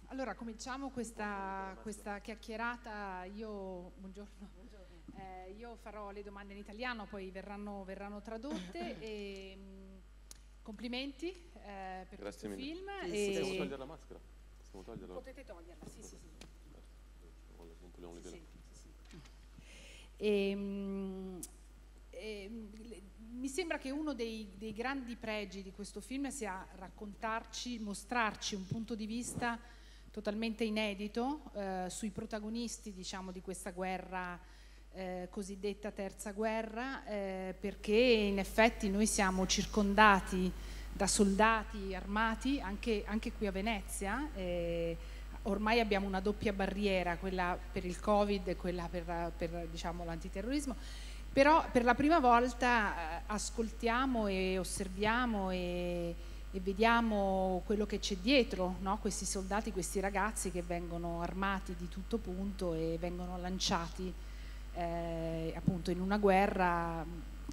Allora cominciamo questa chiacchierata. Buongiorno. Io farò le domande in italiano, poi verranno tradotte. Complimenti per questo film. Possiamo togliere la maschera? Potete toglierla, sì. Mi sembra che uno dei grandi pregi di questo film sia mostrarci un punto di vista totalmente inedito sui protagonisti, diciamo, di questa guerra cosiddetta terza guerra, perché in effetti noi siamo circondati da soldati armati anche qui a Venezia. Ormai abbiamo una doppia barriera, quella per il Covid e quella per diciamo, l'antiterrorismo. Però per la prima volta ascoltiamo e osserviamo e vediamo quello che c'è dietro, no? Questi soldati, questi ragazzi che vengono armati di tutto punto e vengono lanciati appunto in una guerra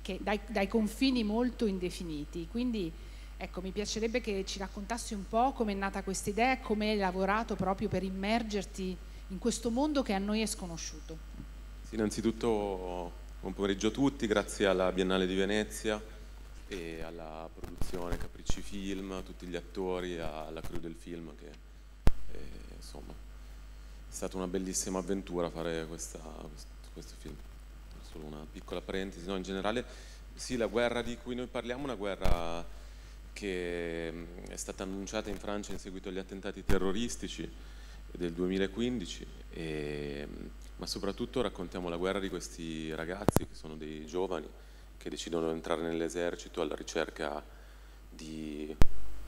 che dai confini molto indefiniti. Quindi ecco, mi piacerebbe che ci raccontassi un po' come è nata questa idea e come hai lavorato proprio per immergerti in questo mondo che a noi è sconosciuto. Sì, innanzitutto buon pomeriggio a tutti, grazie alla Biennale di Venezia e alla produzione Capricci Film, a tutti gli attori, alla crew del film, che insomma è stata una bellissima avventura fare questo film. Solo una piccola parentesi, no, in generale sì, la guerra di cui noi parliamo è una guerra che è stata annunciata in Francia in seguito agli attentati terroristici del 2015, ma soprattutto raccontiamo la guerra di questi ragazzi che sono dei giovani che decidono di entrare nell'esercito alla ricerca di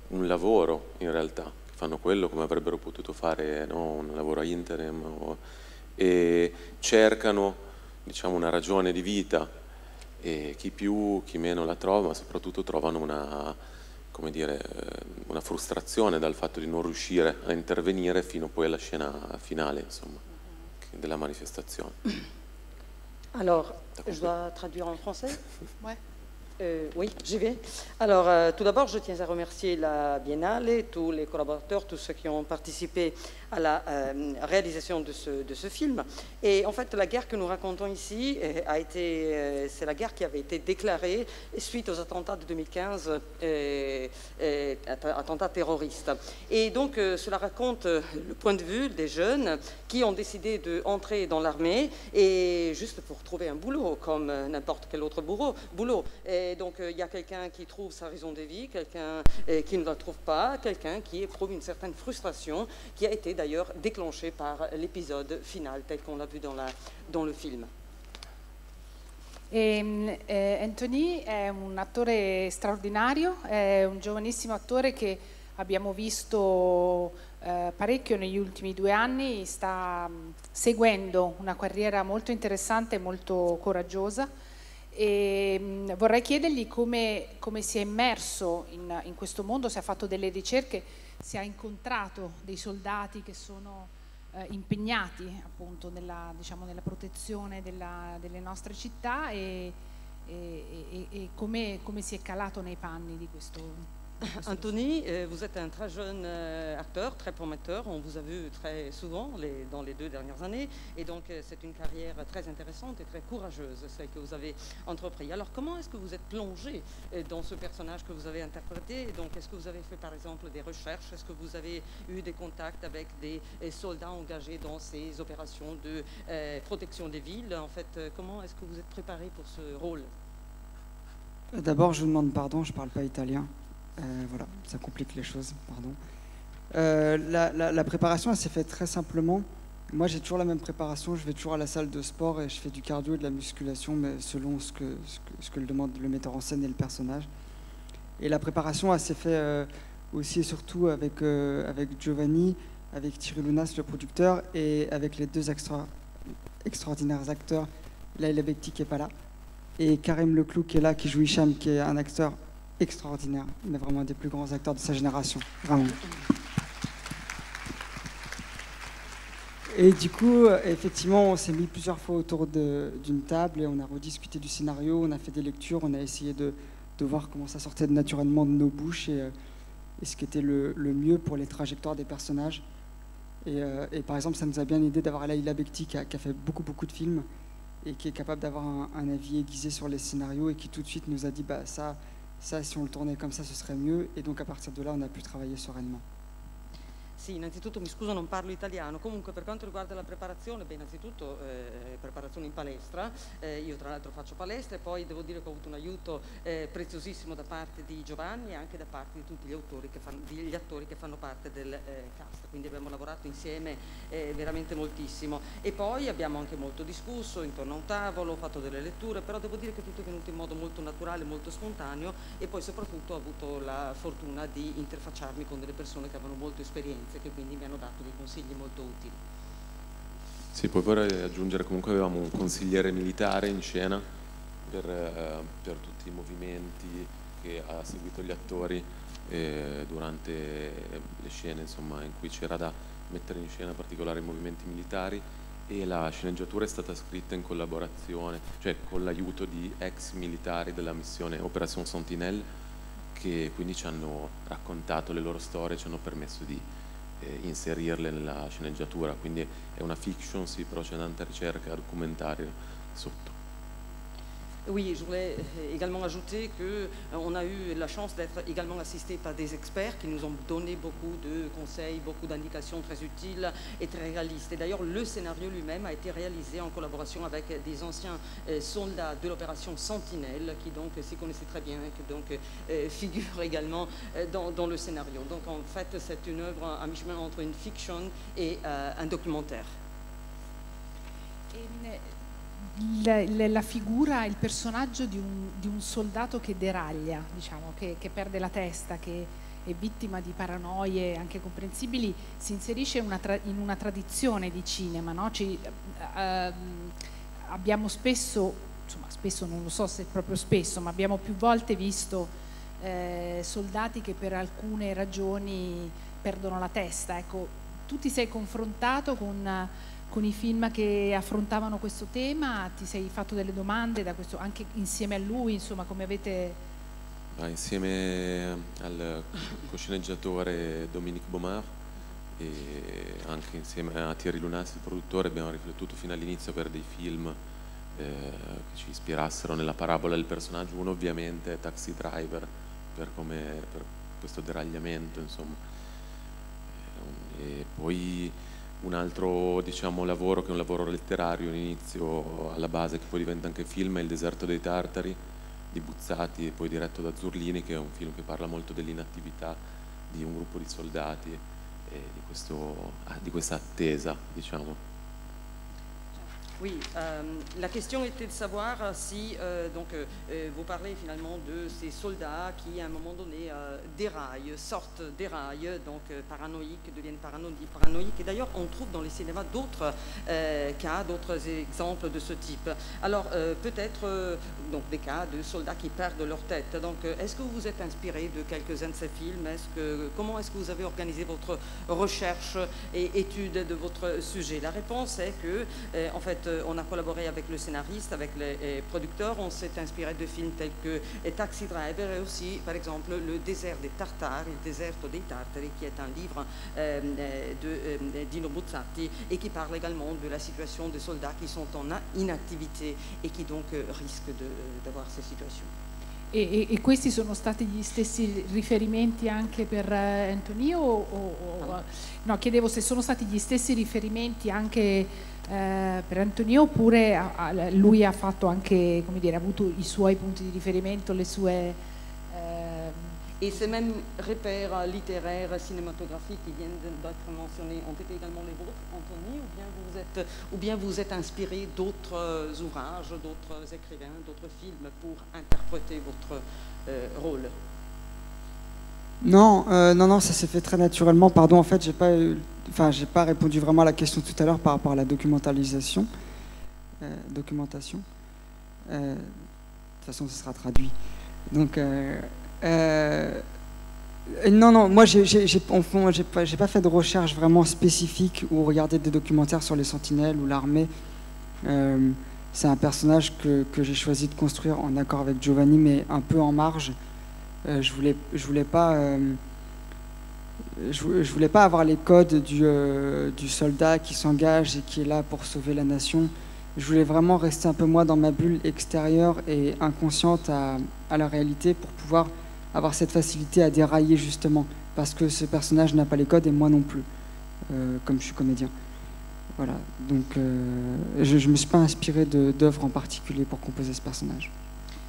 un lavoro, in realtà, che fanno quello come avrebbero potuto fare, no, un lavoro a interim, e cercano, diciamo, una ragione di vita, e chi più, chi meno la trova, ma soprattutto trovano una frustrazione dal fatto di non riuscire a intervenire fino poi alla scena finale, insomma, della manifestazione. Alors, je dois traduire en français? Ouais. Oui, j'y vais. Alors, tout d'abord, je tiens à remercier la Biennale, tous les collaborateurs, tous ceux qui ont participé à la réalisation de ce film. Et en fait, la guerre que nous racontons ici c'est la guerre qui avait été déclarée suite aux attentats de 2015, attentats terroristes. Et donc, cela raconte le point de vue des jeunes qui ont décidé d'entrer dans l'armée, et juste pour trouver un boulot, comme n'importe quel autre boulot. Et donc, il y a quelqu'un qui trouve sa raison de vie, quelqu'un qui ne la trouve pas, quelqu'un qui éprouve une certaine frustration, qui a été d'ailleurs déclenchée par l'épisode final, tel qu'on l'a vu dans le film. Anthony è un attore straordinario, è un giovanissimo attore che abbiamo visto parecchio negli ultimi 2 anni, sta seguendo una carriera molto interessante e molto coraggiosa. E vorrei chiedergli come si è immerso in questo mondo, se ha fatto delle ricerche, se ha incontrato dei soldati che sono impegnati appunto nella protezione delle nostre città e come si è calato nei panni di questo. Anthony, vous êtes un très jeune acteur, très prometteur. On vous a vu très souvent dans les 2 dernières années. Et donc, c'est une carrière très intéressante et très courageuse, celle que vous avez entreprise. Alors, comment est-ce que vous êtes plongé dans ce personnage que vous avez interprété? Et donc, est-ce que vous avez fait, par exemple, des recherches? Est-ce que vous avez eu des contacts avec des soldats engagés dans ces opérations de protection des villes? En fait, comment est-ce que vous êtes préparé pour ce rôle? D'abord, je vous demande pardon, je ne parle pas italien. Voilà, ça complique les choses, pardon. La préparation, elle s'est faite très simplement. Moi, j'ai toujours la même préparation. Je vais toujours à la salle de sport et je fais du cardio et de la musculation, mais selon ce que le demande le metteur en scène et le personnage. Et la préparation, elle s'est faite aussi et surtout avec Giovanni, avec Thierry Lounas, le producteur, et avec les 2 extraordinaires acteurs, Laila Bekti qui n'est pas là, et Karim Leclou qui est là, qui joue Hicham, qui est un acteur extraordinaire, mais vraiment un des plus grands acteurs de sa génération, vraiment. Et du coup, effectivement, on s'est mis plusieurs fois autour d'une table et on a rediscuté du scénario, on a fait des lectures, on a essayé de voir comment ça sortait naturellement de nos bouches, et ce qui était le mieux pour les trajectoires des personnages. Et par exemple, ça nous a bien aidé d'avoir Laïla Bekti qui a fait beaucoup de films et qui est capable d'avoir un avis aiguisé sur les scénarios et qui tout de suite nous a dit bah, ça si on le tournait comme ça ce serait mieux, et donc à partir de là on a pu travailler sereinement. Sì, innanzitutto mi scuso, non parlo italiano. Comunque per quanto riguarda la preparazione, beh, innanzitutto preparazione in palestra, io tra l'altro faccio palestra, e poi devo dire che ho avuto un aiuto preziosissimo da parte di Giovanni e anche da parte di tutti gli attori che fanno parte del cast, quindi abbiamo lavorato insieme veramente moltissimo, e poi abbiamo anche molto discusso intorno a un tavolo, ho fatto delle letture, però devo dire che tutto è venuto in modo molto naturale, molto spontaneo, e poi soprattutto ho avuto la fortuna di interfacciarmi con delle persone che avevano molta esperienza, che quindi mi hanno dato dei consigli molto utili. Sì, poi vorrei aggiungere, comunque avevamo un consigliere militare in scena per tutti i movimenti che ha seguito gli attori durante le scene, insomma, in cui c'era da mettere in scena particolari movimenti militari, e la sceneggiatura è stata scritta in collaborazione, cioè con l'aiuto di ex militari della missione Opération Sentinelle, che quindi ci hanno raccontato le loro storie, ci hanno permesso di inserirle nella sceneggiatura, quindi è una fiction, sì, però c'è tanta ricerca documentaria sotto. Oui, je voulais également ajouter qu'on a eu la chance d'être également assisté par des experts qui nous ont donné beaucoup de conseils, beaucoup d'indications très utiles et très réalistes. Et d'ailleurs, le scénario lui-même a été réalisé en collaboration avec des anciens soldats de l'opération Sentinelle, qui donc s'y connaissaient très bien et qui donc figurent également dans le scénario. Donc en fait, c'est une œuvre à mi-chemin entre une fiction et un documentaire. La figura, il personaggio di un soldato che deraglia, diciamo, che perde la testa, che è vittima di paranoie anche comprensibili, si inserisce in una tradizione di cinema, no? Abbiamo spesso, insomma spesso non lo so se è proprio spesso, ma abbiamo più volte visto soldati che per alcune ragioni perdono la testa. Ecco, tu ti sei confrontato con i film che affrontavano questo tema, ti sei fatto delle domande da questo, anche insieme a lui, insomma, come avete... Insieme al cosceneggiatore Dominique Baumard e anche insieme a Thierry Lunas, il produttore, abbiamo riflettuto fino all'inizio per dei film che ci ispirassero nella parabola del personaggio. Uno ovviamente è Taxi Driver, per questo deragliamento, insomma, e poi un altro, diciamo, lavoro che è un lavoro letterario, inizio alla base, che poi diventa anche film, è Il deserto dei Tartari di Buzzati, e poi diretto da Zurlini, che è un film che parla molto dell'inattività di un gruppo di soldati e di questa attesa, diciamo. Oui, la question était de savoir si vous parlez finalement de ces soldats qui à un moment donné sortent déraillent, donc paranoïques, deviennent paranoïques. Et d'ailleurs on trouve dans les cinémas d'autres cas, d'autres exemples de ce type. Alors peut-être donc des cas de soldats qui perdent leur tête. Donc est-ce que vous vous êtes inspiré de quelques-uns de ces films? Comment est-ce que vous avez organisé votre recherche et étude de votre sujet? La réponse est que en fait on a collaboré avec le scénariste, avec les producteurs, on s'est inspiré de films tels que Taxi Driver et aussi, par exemple, Le désert des Tartares, Il deserto dei Tartari, qui est un livre de Dino Buzzati et qui parle également de la situation des soldats qui sont en inactivité et qui donc risquent d'avoir ces situations. E questi sono stati gli stessi riferimenti anche per Antonio? No, chiedevo se sono stati gli stessi riferimenti anche per Antonio, oppure lui ha fatto anche, come dire, ha avuto i suoi punti di riferimento, le sue... Et ces mêmes repères littéraires, cinématographiques qui viennent d'être mentionnés ont été également les vôtres, Anthony, ou bien vous êtes inspiré d'autres ouvrages, d'autres écrivains, d'autres films pour interpréter votre rôle? Non, non, ça s'est fait très naturellement. Pardon, en fait, j'ai pas répondu vraiment à la question tout à l'heure par rapport à la documentation. De toute façon, ce sera traduit. Donc, non, moi, j'ai pas fait de recherche vraiment spécifique ou regarder des documentaires sur les sentinelles ou l'armée. C'est un personnage que j'ai choisi de construire en accord avec Giovanni, mais un peu en marge. Je voulais pas je voulais pas avoir les codes du soldat qui s'engage et qui est là pour sauver la nation. Je voulais vraiment rester un peu moi dans ma bulle extérieure et inconsciente à la réalité pour pouvoir avoir cette facilité à dérailler justement, parce que ce personnage n'a pas les codes et moi non plus, comme je suis comédien. Voilà, donc je ne me suis pas inspiré d'œuvres en particulier pour composer ce personnage.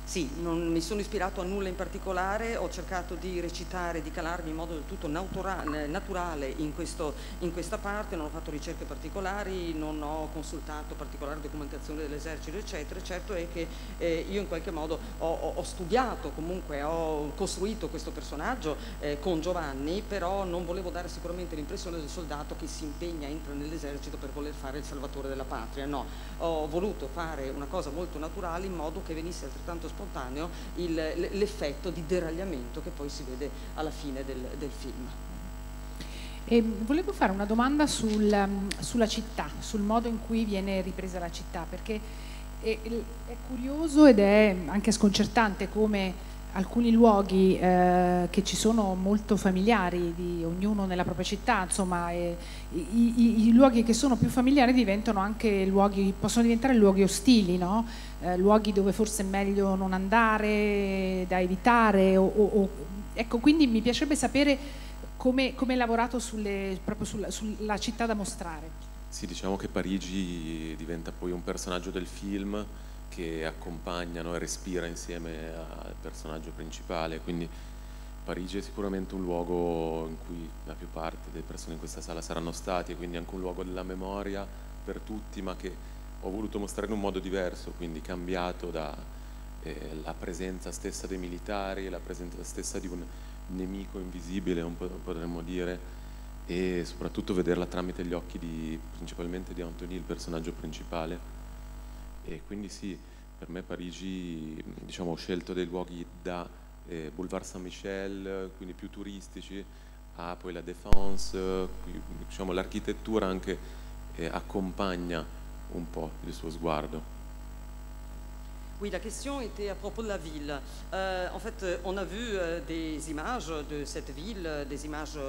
Sì, non mi sono ispirato a nulla in particolare, ho cercato di recitare, di calarmi in modo del tutto naturale in questa parte, non ho fatto ricerche particolari, non ho consultato particolare documentazione dell'esercito, eccetera. Certo è che io in qualche modo ho studiato, comunque ho costruito questo personaggio con Giovanni, però non volevo dare sicuramente l'impressione del soldato che si impegna, entra nell'esercito per voler fare il salvatore della patria, no. Ho voluto fare una cosa molto naturale in modo che venisse altrettanto spontaneo l'effetto di deragliamento che poi si vede alla fine del film. E volevo fare una domanda sulla città, sul modo in cui viene ripresa la città, perché è curioso ed è anche sconcertante come alcuni luoghi che ci sono molto familiari di ognuno nella propria città, insomma, i luoghi che sono più familiari diventano anche luoghi, possono diventare luoghi ostili, no? Luoghi dove forse è meglio non andare, da evitare, ecco, quindi mi piacerebbe sapere come hai lavorato proprio sulla città da mostrare. Sì, diciamo che Parigi diventa poi un personaggio del film che accompagnano e respira insieme al personaggio principale, quindi Parigi è sicuramente un luogo in cui la più parte delle persone in questa sala saranno stati, e quindi anche un luogo della memoria per tutti, ma che ho voluto mostrare in un modo diverso, quindi cambiato da la presenza stessa dei militari, la presenza stessa di un nemico invisibile, potremmo dire, e soprattutto vederla tramite gli occhi principalmente di Anthony, il personaggio principale. E quindi sì, per me Parigi, diciamo, ho scelto dei luoghi da Boulevard Saint-Michel, quindi più turistici, a poi la Défense, diciamo, l'architettura anche accompagna un po' il suo sguardo. Oui, la question était à propos de la ville. En fait, on a vu des images de cette ville, des images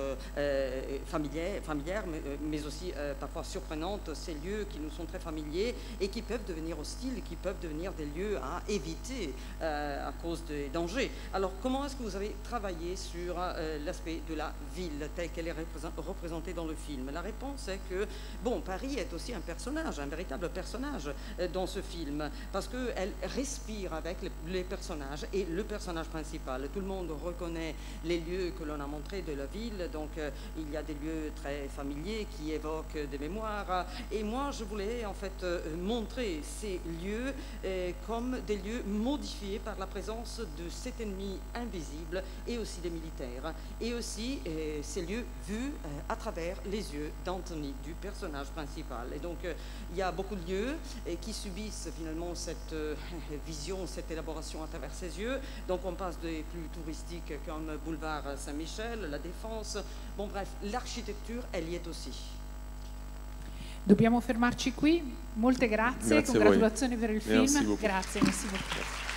familières mais aussi parfois surprenantes, ces lieux qui nous sont très familiers et qui peuvent devenir hostiles, qui peuvent devenir des lieux à éviter à cause des dangers. Alors, comment est-ce que vous avez travaillé sur l'aspect de la ville telle qu'elle est représentée dans le film? La réponse est que, bon, Paris est aussi un personnage, un véritable personnage dans ce film, parce qu'elle respire avec les personnages et le personnage principal. Tout le monde reconnaît les lieux que l'on a montrés de la ville, donc il y a des lieux très familiers qui évoquent des mémoires, et moi je voulais en fait montrer ces lieux comme des lieux modifiés par la présence de cet ennemi invisible et aussi des militaires, et aussi ces lieux vus à travers les yeux d'Anthony, du personnage principal. Et donc il y a beaucoup de lieux qui subissent finalement cette vision, cette élaboration à travers ses yeux. Donc on passe des plus touristiques comme Boulevard Saint-Michel, la Défense. Bon bref, l'architetture, elle y est aussi. Dobbiamo fermarci qui. Molte grazie, Grazie congratulazioni per il film. Merci beaucoup. Grazie, merci beaucoup.